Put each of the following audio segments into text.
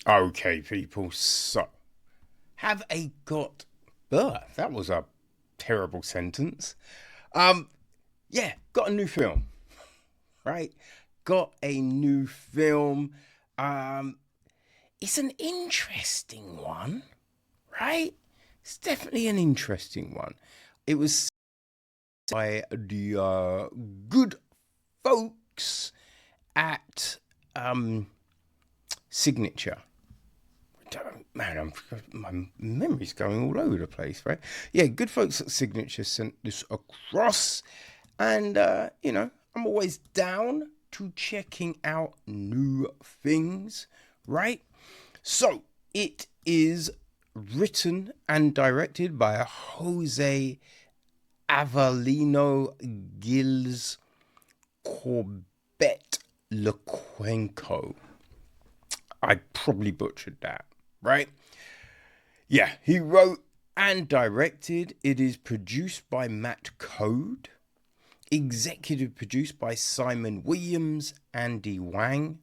Okay, people, so have a got. Ugh, that was a terrible sentence. Um, yeah, got a new film, right? Got a new film. Um, it's an interesting one, right? It's definitely an interesting one. It was by the good folks at Signature. Man, my memory's going all over the place, right? Yeah, good folks at Signature sent this across, and I'm always down to checking out new things, right? So it is written and directed by Jose Avelino Gilles Corbett Lequenco. I probably butchered that, right? Yeah, he wrote and directed. It is produced by Matt Code, executive produced by Simon Williams, Andy Wang,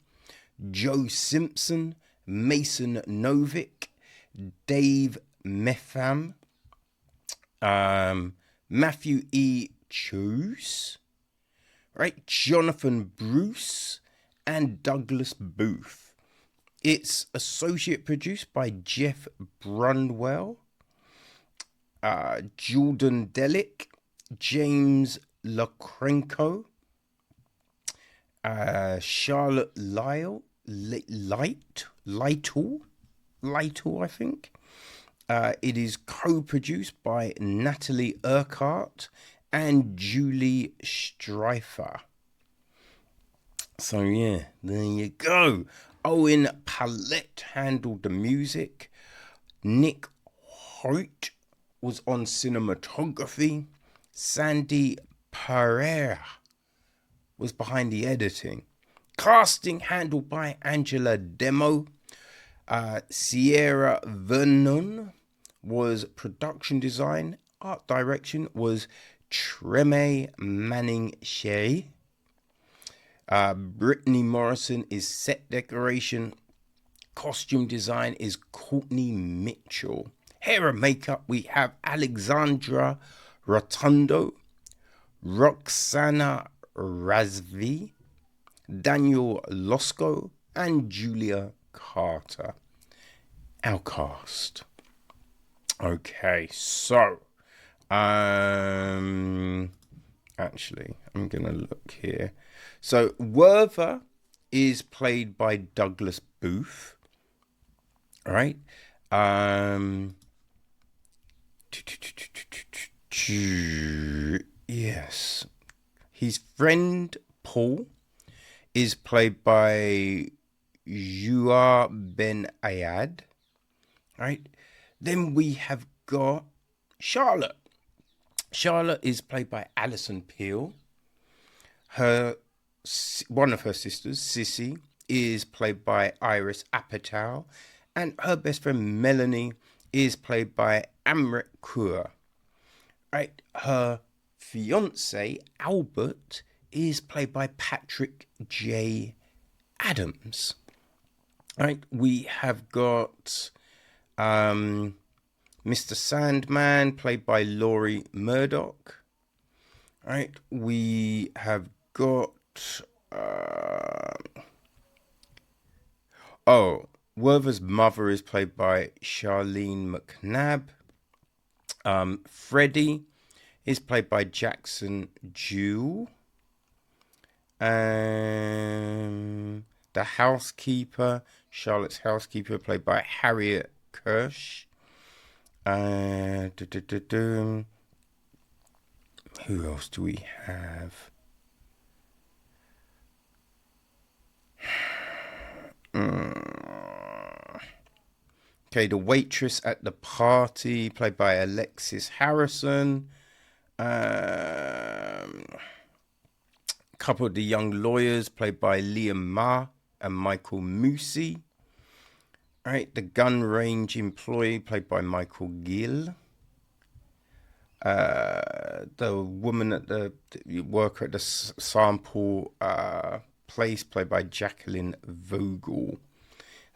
Joe Simpson, Mason Novick, Dave Metham, Matthew E. Choose, right? Jonathan Bruce, and Douglas Booth. It's associate produced by Jeff Brunwell, Jordan Delic, James Locrenko, Charlotte Lytle, I think. It is co-produced by Natalie Urquhart and Julie Streifer. So yeah, there you go. Owen Palette handled the music. Nick Hoyt was on cinematography. Sandy Pereira was behind the editing. Casting handled by Angela Demo. Sierra Vernon was production design. Art direction was Treme Manning Sherry. Brittany Morrison is set decoration. Costume design is Courtney Mitchell. Hair and makeup, we have Alexandra Rotundo, Roxana Razvi, Daniel Losco, and Julia Carter. Our cast. Okay, so actually, I'm gonna look here. So Werther is played by Douglas Booth, right? Yes, his friend Paul is played by Jaouhar Ben Ayed, right? Then we have got Charlotte. Charlotte is played by Alison Pill. One of her sisters, Sissy, is played by Iris Apatow, and her best friend Melanie is played by Amrit Kaur. Right, her fiance Albert is played by Patrick J. Adams. Right, we have got Mr. Sandman, played by Laurie Murdoch. Right, we have got Werther's mother is played by Charlene McNabb. Freddie is played by Jackson Jewell. The housekeeper, Charlotte's housekeeper, played by Harriet Kirsch. Who else do we have? Okay, the waitress at the party, played by Alexis Harrison. A couple of the young lawyers, played by Liam Ma and Michael Moosey. Right, the gun range employee, played by Michael Gill. The woman at the worker at the sample place, played by Jacqueline Vogel.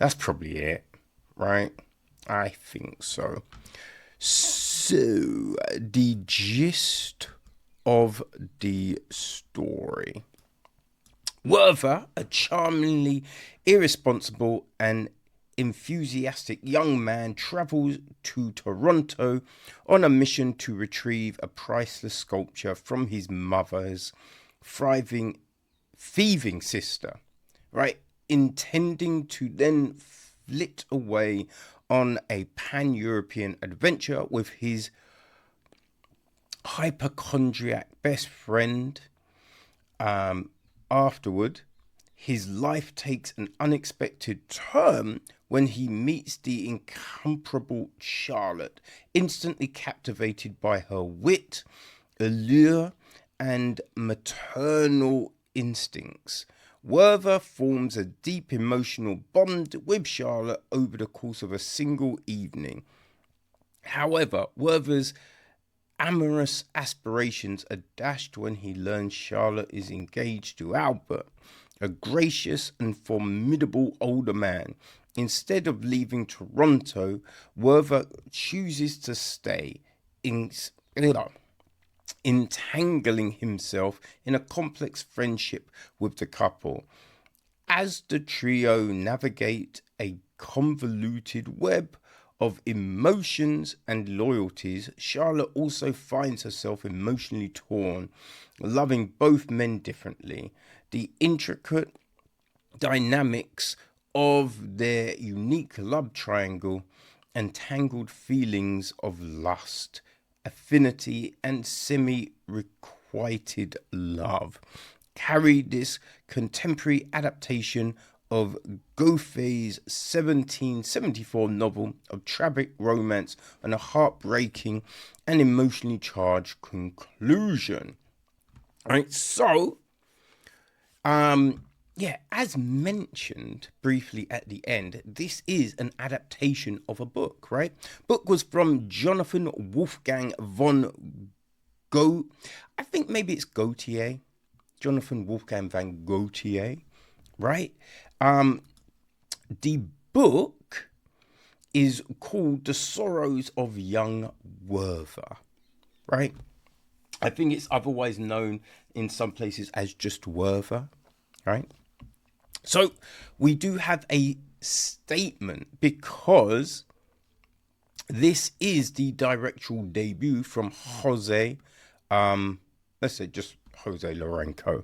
That's probably it, right? I think so. So, the gist of the story. Werther, a charmingly irresponsible and enthusiastic young man, travels to Toronto on a mission to retrieve a priceless sculpture from his mother's thieving sister, right? Intending to then flit away on a pan-European adventure with his hypochondriac best friend. Afterward, his life takes an unexpected turn when he meets the incomparable Charlotte, instantly captivated by her wit, allure, and maternal instincts. Werther forms a deep emotional bond with Charlotte over the course of a single evening. However, Werther's amorous aspirations are dashed when he learns Charlotte is engaged to Albert, a gracious and formidable older man. Instead of leaving Toronto, Werther chooses to stay, entangling himself in a complex friendship with the couple. As the trio navigate a convoluted web of emotions and loyalties, Charlotte also finds herself emotionally torn, loving both men differently. The intricate dynamics of their unique love triangle and tangled feelings of lust, affinity, and semi-requited love carry this contemporary adaptation of Goethe's 1774 novel of tragic romance and a heartbreaking and emotionally charged conclusion. Right, so, as mentioned briefly at the end, this is an adaptation of a book, right? Book was from Johann Wolfgang von Goethe. I think maybe it's Gautier. Johann Wolfgang von Goethe, right? The book is called The Sorrows of Young Werther, right? I think it's otherwise known in some places as just Werther, right? So we do have a statement because this is the directorial debut from José, let's say just José Lourenço.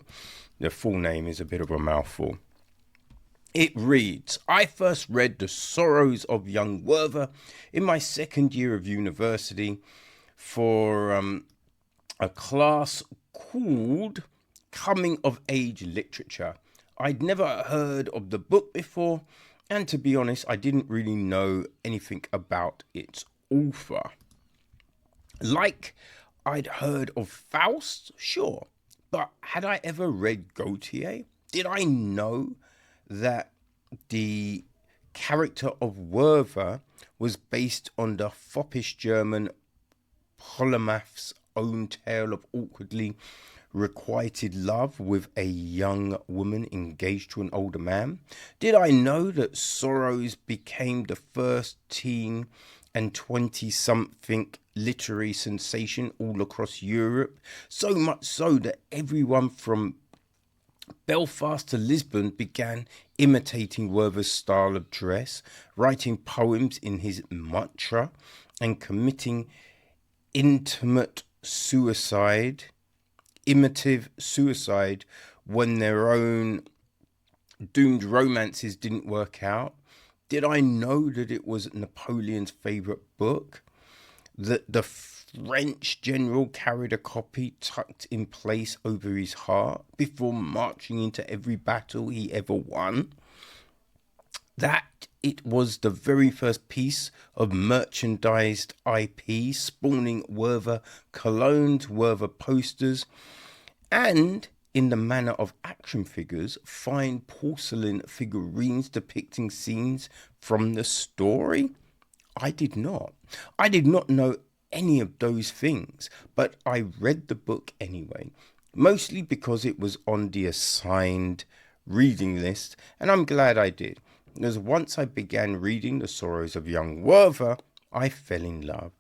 The full name is a bit of a mouthful. It reads, I first read The Sorrows of Young Werther in my second year of university for a class called Coming of Age Literature. I'd never heard of the book before, and to be honest, I didn't really know anything about its author. Like I'd heard of Faust, sure, but had I ever read Gautier? Did I know that the character of Werther was based on the foppish German polymath's own tale of awkwardly requited love with a young woman engaged to an older man? Did I know that Sorrows became the first teen and 20-something literary sensation all across Europe? So much so that everyone from Belfast to Lisbon began imitating Werther's style of dress, writing poems in his mantra, and committing imitative suicide when their own doomed romances didn't work out? Did I know that it was Napoleon's favourite book? That the French general carried a copy tucked in place over his heart before marching into every battle he ever won? That it was the very first piece of merchandised IP, spawning Werther colognes, Werther posters, and in the manner of action figures, fine porcelain figurines depicting scenes from the story? I did not. I did not know any of those things, but I read the book anyway, mostly because it was on the assigned reading list, and I'm glad I did. As once I began reading The Sorrows of Young Werther, I fell in love.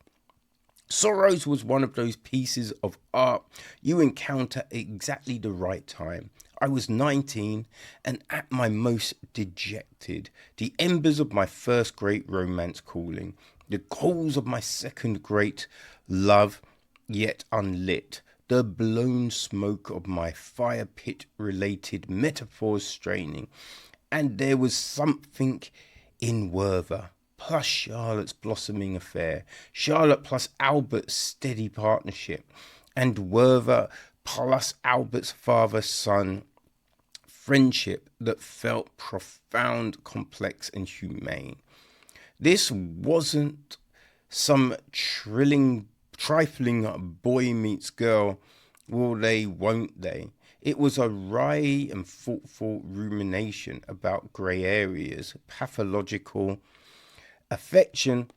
Sorrows was one of those pieces of art you encounter at exactly the right time. I was 19 and at my most dejected, the embers of my first great romance cooling, the coals of my second great love yet unlit, the blown smoke of my fire pit related metaphors straining. And there was something in Werther, plus Charlotte's blossoming affair, Charlotte plus Albert's steady partnership, and Werther plus Albert's father-son friendship that felt profound, complex, and humane. This wasn't some trifling boy meets girl, will they, won't they? It was a wry and thoughtful rumination about grey areas, pathological affection,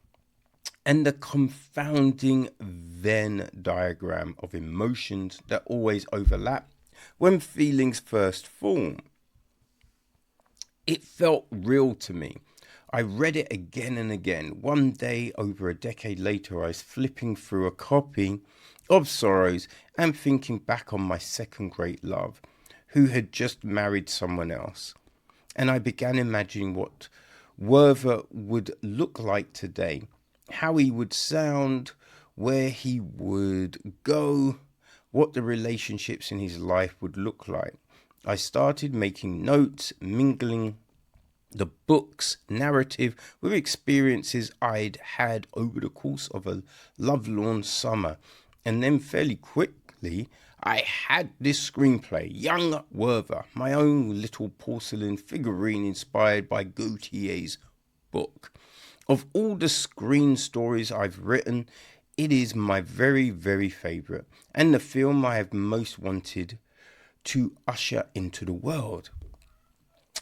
and the confounding Venn diagram of emotions that always overlap when feelings first form. It felt real to me. I read it again and again. One day, over a decade later, I was flipping through a copy of Sorrows and thinking back on my second great love, who had just married someone else. And I began imagining what Werther would look like today, how he would sound, where he would go, what the relationships in his life would look like. I started making notes, mingling the book's narrative with experiences I'd had over the course of a lovelorn summer. And then fairly quickly, I had this screenplay, Young Werther, my own little porcelain figurine inspired by Gautier's book. Of all the screen stories I've written, it is my very, very favourite, and the film I have most wanted to usher into the world.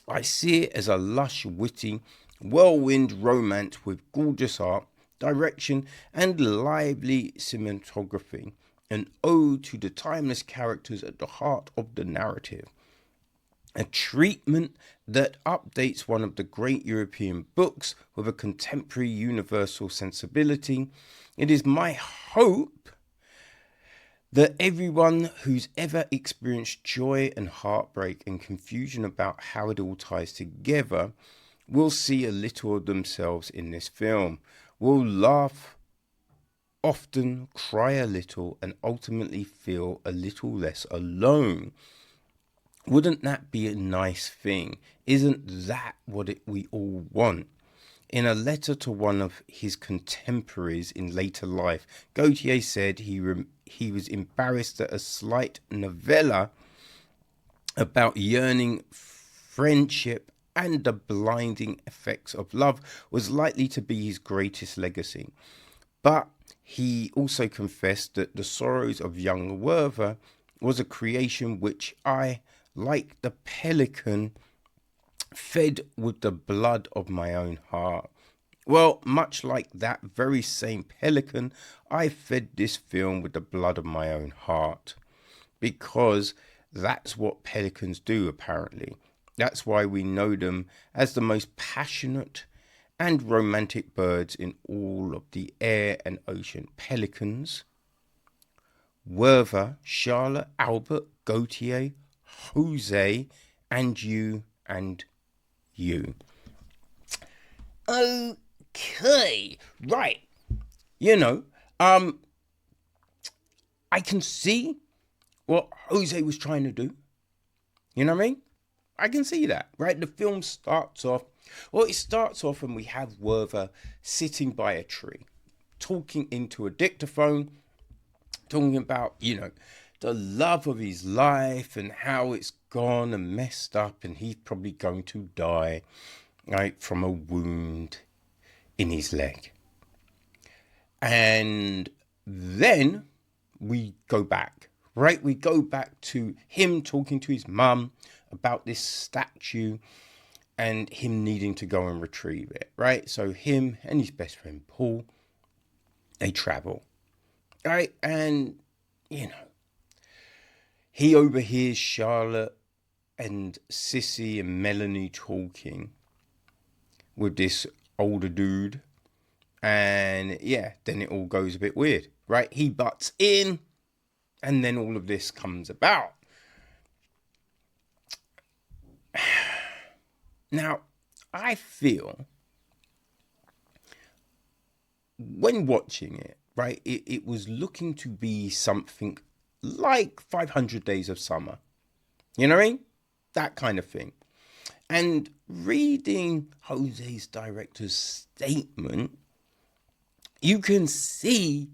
I see it as a lush, witty, whirlwind romance with gorgeous art, direction, and lively cinematography, an ode to the timeless characters at the heart of the narrative. A treatment that updates one of the great European books with a contemporary universal sensibility. It is my hope that everyone who's ever experienced joy and heartbreak and confusion about how it all ties together will see a little of themselves in this film, will laugh often, cry a little, and ultimately feel a little less alone. Wouldn't that be a nice thing? Isn't that what we all want? In a letter to one of his contemporaries in later life, Gautier said he was embarrassed that a slight novella about yearning, friendship, and the blinding effects of love was likely to be his greatest legacy. But he also confessed that The Sorrows of Young Werther was a creation which I, like the pelican, fed with the blood of my own heart. Well, much like that very same pelican, I fed this film with the blood of my own heart. Because that's what pelicans do, apparently. That's why we know them as the most passionate and romantic birds in all of the air and ocean. Pelicans, Werther, Charlotte, Albert, Gautier, Jose, and you, and you. Okay, right. I can see what Jose was trying to do. You know what I mean? I can see that, right? The film starts off, it starts off and we have Werther sitting by a tree, talking into a dictaphone, talking about, the love of his life and how it's gone and messed up and he's probably going to die, right, from a wound in his leg. And then we go back, right? We go back to him talking to his mum about this statue and him needing to go and retrieve it, right? So him and his best friend Paul, they travel, right? And, he overhears Charlotte and Sissy and Melanie talking. with this older dude. And yeah, then it all goes a bit weird, right? He butts in, and then all of this comes about. Now, I feel when watching it, right, it was looking to be something like 500 Days of Summer. You know what I mean? That kind of thing. And reading Jose's director's statement, you can see,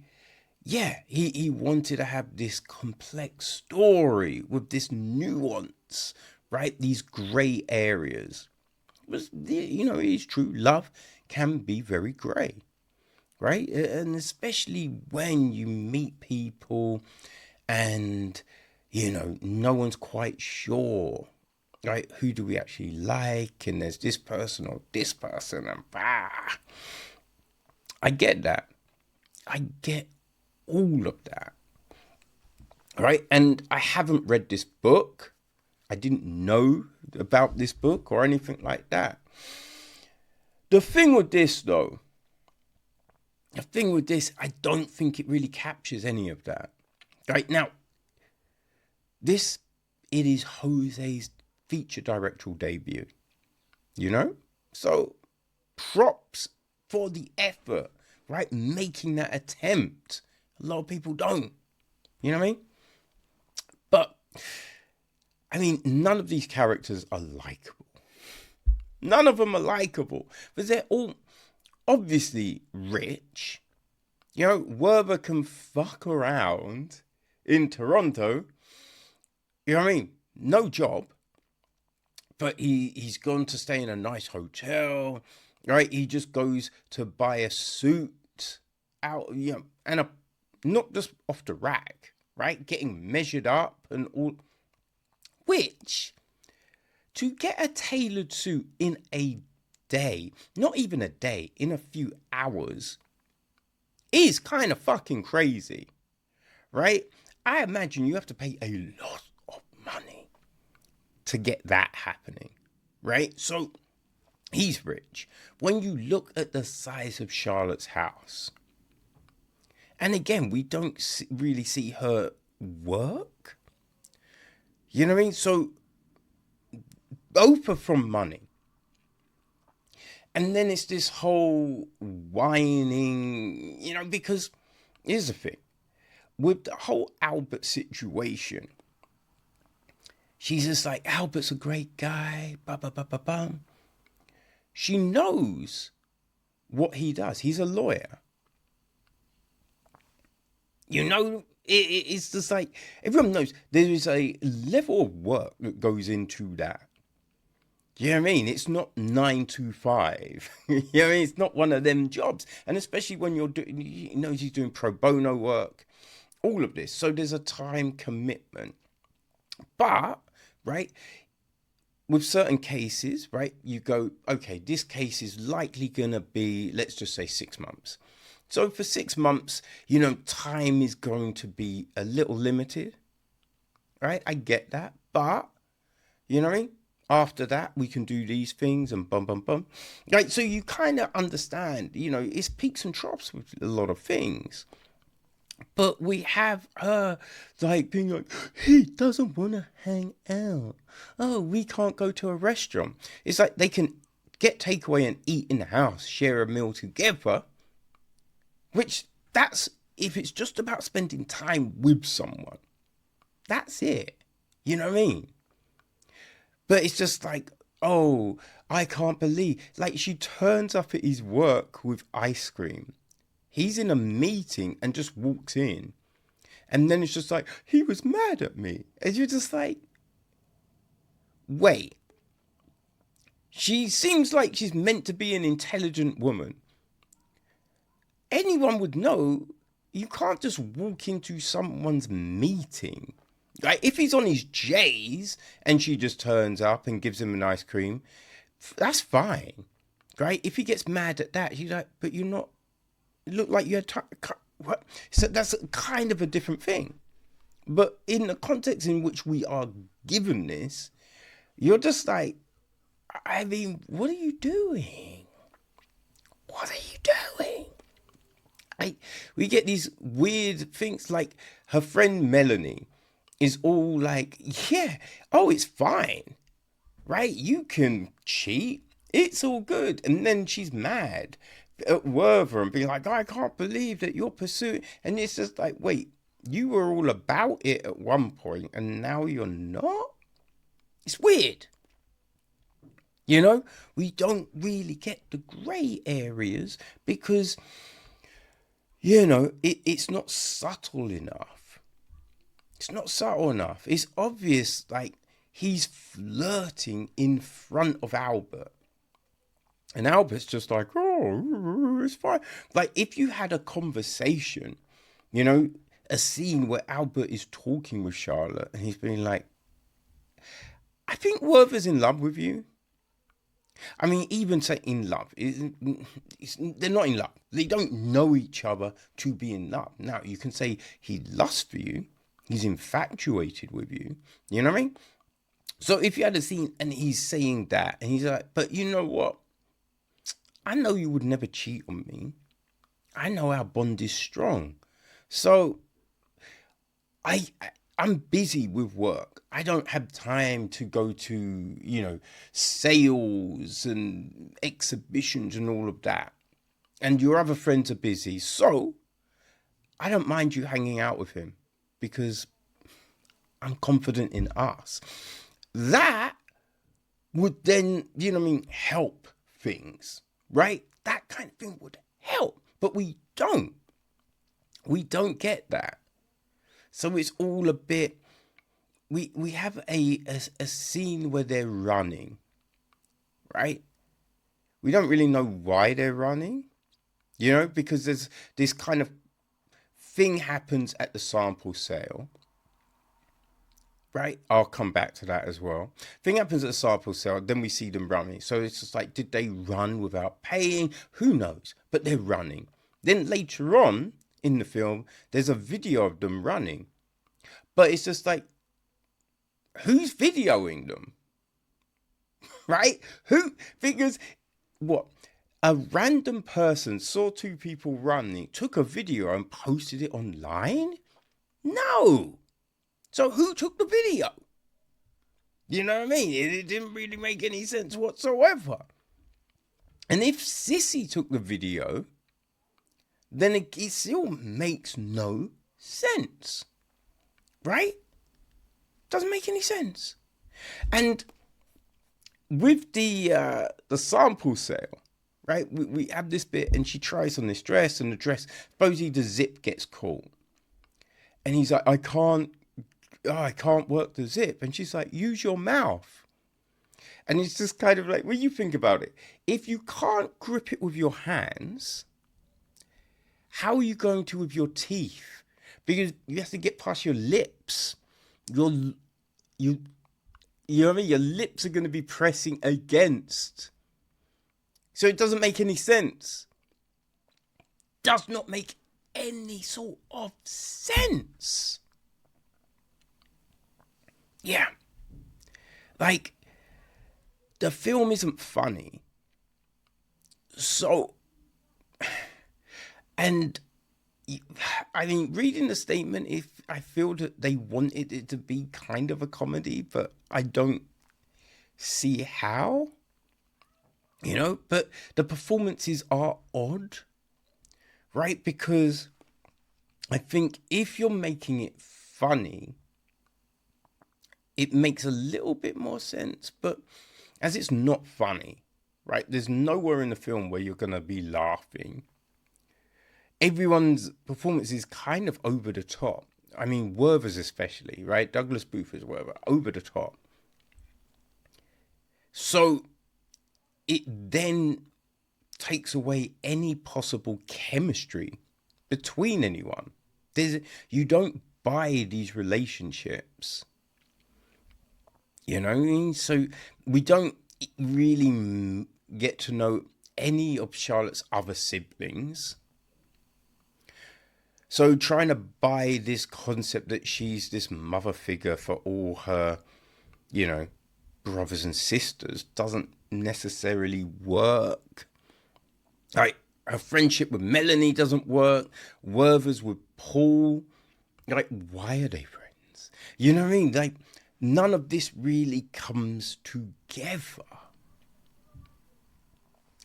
yeah, he wanted to have this complex story with this nuance, right? These grey areas. You know, it's true. Love can be very grey, right? And especially when you meet people and, you know, no one's quite sure, right? Who do we actually like? And there's this person or this person, and I get that. I get all of that, right? And I haven't read this book. I didn't know about this book or anything like that. The thing with this, though, I don't think it really captures any of that. Right now, it is Jose's feature directorial debut, you know? So props for the effort, right? Making that attempt. A lot of people don't, you know what I mean? But, I mean, none of these characters are likable. None of them are likable, because they're all obviously rich. You know, Werther can fuck around in Toronto. You know what I mean? No job. But he's gone to stay in a nice hotel, right? He just goes to buy a suit out, you know, and not just off the rack, right? Getting measured up and all. Which, to get a tailored suit in a day, not even a day, in a few hours, is kind of fucking crazy, right? I imagine you have to pay a lot of money to get that happening, right? So he's rich. When you look at the size of Charlotte's house, and again, we don't really see her work. You know what I mean? So both are from money. And then it's this whole whining, you know, because here's the thing. With the whole Albert situation, she's just like, Albert's a great guy, She knows what he does. He's a lawyer. You know, it's just like, everyone knows there is a level of work that goes into that. You know what I mean? It's not 9 to 5. You know what I mean? It's not one of them jobs. And especially when you're doing, you know, he's doing pro bono work, all of this. So there's a time commitment. But, right, with certain cases, right, you go, okay, this case is likely going to be, let's just say 6 months. So for 6 months, you know, time is going to be a little limited, right? I get that. But, you know what I mean? After that, we can do these things and bum. Right, so you kind of understand, you know, it's peaks and troughs with a lot of things. But we have her like being like, he doesn't want to hang out. Oh, we can't go to a restaurant. It's like they can get takeaway and eat in the house, share a meal together. Which, that's, if it's just about spending time with someone, that's it. You know what I mean? But it's just like, oh, I can't believe. Like, she turns up at his work with ice cream. He's in a meeting and just walks in. And then it's just like, he was mad at me. And you're just like, wait. She seems like she's meant to be an intelligent woman. Anyone would know you can't just walk into someone's meeting. Like, if he's on his J's and she just turns up and gives him an ice cream, that's fine, right? If he gets mad at that, he's like, but you're not, look like you had what? So that's kind of a different thing. But in the context in which we are given this, you're just like, I mean, what are you doing? We get these weird things like her friend Melanie is all like, yeah, oh, it's fine, right? You can cheat. It's all good. And then she's mad at Werther and being like, I can't believe that you're pursuing. And it's just like, wait, you were all about it at one point and now you're not? It's weird. You know, we don't really get the grey areas because, you know, it's not subtle enough. It's not subtle enough. It's obvious, like, he's flirting in front of Albert. And Albert's just like, oh, it's fine. Like, if you had a conversation, you know, a scene where Albert is talking with Charlotte and he's being like, I think Werther's in love with you. I mean, even say in love, they're not in love. They don't know each other to be in love. Now, you can say he lusts for you. He's infatuated with you. You know what I mean? So if you had a scene and he's saying that, and he's like, but you know what? I know you would never cheat on me. I know our bond is strong. So I'm busy with work. I don't have time to go to, you know, sales and exhibitions and all of that. And your other friends are busy. So I don't mind you hanging out with him because I'm confident in us. That would then, you know what I mean, help things, right? That kind of thing would help. But we don't. We don't get that. So it's all a bit, we have a scene where they're running, right? We don't really know why they're running, you know, because there's this kind of thing happens at the sample sale, right? I'll come back to that as well. Thing happens at the sample sale, then we see them running. So it's just like, did they run without paying? Who knows? But they're running. Then later on in the film, there's a video of them running. But it's just like, who's videoing them? Right? Who? Because what? A random person saw two people running, took a video and posted it online? No. So who took the video? You know what I mean? It didn't really make any sense whatsoever. And if Sissy took the video, then it still makes no sense. Right? Doesn't make any sense. And with the sample sale, right? We have this bit and she tries on this dress and the dress, supposedly the zip gets caught. And he's like, I can't work the zip. And she's like, use your mouth. And it's just kind of like, when you think about it, if you can't grip it with your hands, how are you going to with your teeth? Because you have to get past your lips. You know what I mean? Your lips are going to be pressing against. So it doesn't make any sense. Does not make any sort of sense. Yeah. Like, the film isn't funny. So, and I mean, reading the statement, if I feel that they wanted it to be kind of a comedy, but I don't see how, you know, but the performances are odd, right? Because I think if you're making it funny, it makes a little bit more sense, but as it's not funny, right? There's nowhere in the film where you're going to be laughing. Everyone's performance is kind of over the top. I mean, Werther's especially, right? Douglas Booth is Werther, over the top. So it then takes away any possible chemistry between anyone. You don't buy these relationships. You know what I mean? So we don't really get to know any of Charlotte's other siblings. So trying to buy this concept that she's this mother figure for all her, you know, brothers and sisters doesn't necessarily work. Like, Her friendship with Melanie doesn't work. Werther's with Paul. Like, why are they friends? You know what I mean? Like, none of this really comes together.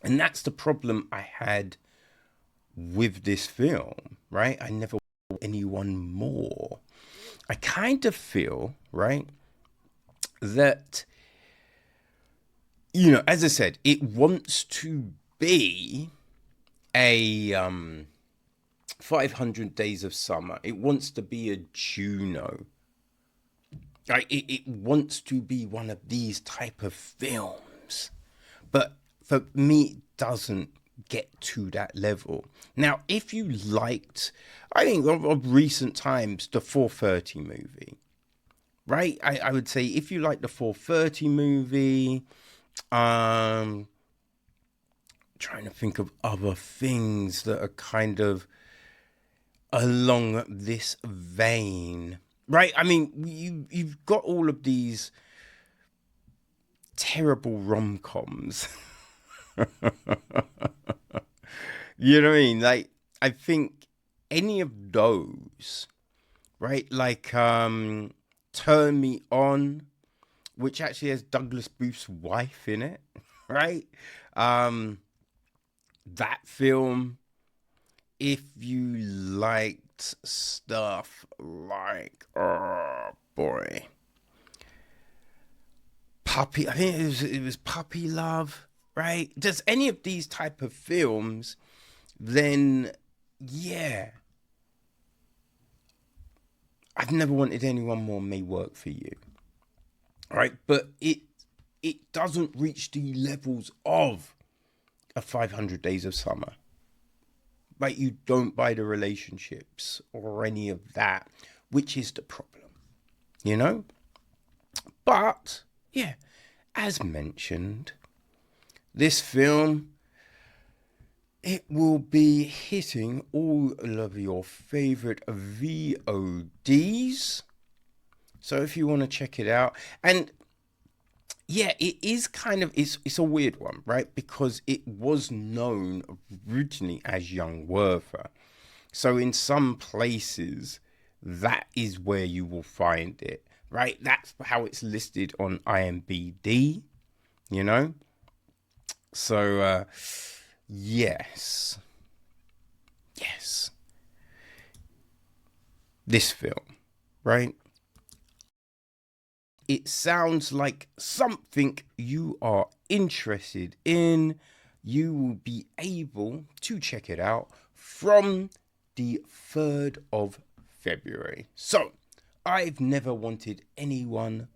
And that's the problem I had with this film, right? I never want anyone more. I kind of feel, right, that, you know, as I said, it wants to be a 500 Days of Summer. It wants to be a Juno. Right? It wants to be one of these type of films. But for me, it doesn't get to that level. Now, if you liked, I think of recent times, the 4:30 movie, right? I would say if you like the 4:30 movie, trying to think of other things that are kind of along this vein, right? I mean, you've got all of these terrible rom-coms. You know what I mean? Like, I think any of those, right? Like, Turn Me On, which actually has Douglas Booth's wife in it, right? That film, if you liked stuff like, oh boy, Puppy, I think it was Puppy Love, right? Just any of these type of films, then yeah, I've never wanted anyone more may work for you, right? But it doesn't reach the levels of a 500 Days of Summer. Like, you don't buy the relationships or any of that, which is the problem, you know? But, yeah, as mentioned, this film, it will be hitting all of your favorite VODs. So if you want to check it out, and yeah, it is kind of, it's a weird one, right? Because it was known originally as Young Werther. So in some places, that is where you will find it, right? That's how it's listed on IMDb, you know? So, yes. This film, right? It sounds like something you are interested in. You will be able to check it out from the 3rd of February. So, I've never wanted anyone